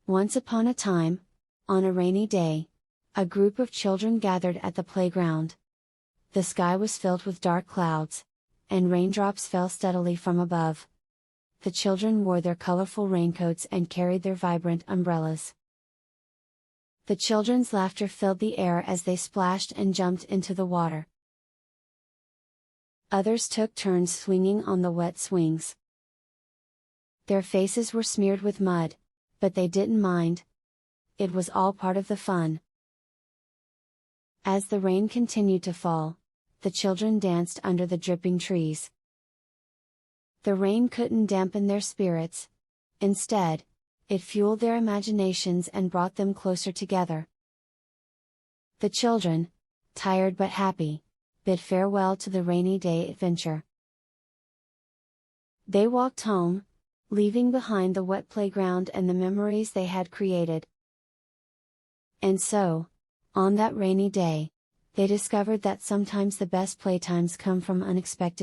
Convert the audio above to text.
Once upon a time, on a rainy day, a group of children gathered at the playground. The sky was filled with dark clouds, and raindrops fell steadily from above. The children wore their colorful raincoats and carried their vibrant umbrellas. The children's laughter filled the air as they splashed and jumped into the water. Others took turns swinging on the wet swings. Their faces were smeared with mud, but they didn't mind. It was all part of the fun. As the rain continued to fall, the children danced under the dripping trees. The rain couldn't dampen their spirits. Instead, it fueled their imaginations and brought them closer together. The children, tired but happy, bid farewell to the rainy day adventure. They walked home, leaving behind the wet playground and the memories they had created. And so, on that rainy day, they discovered that sometimes the best playtimes come from unexpected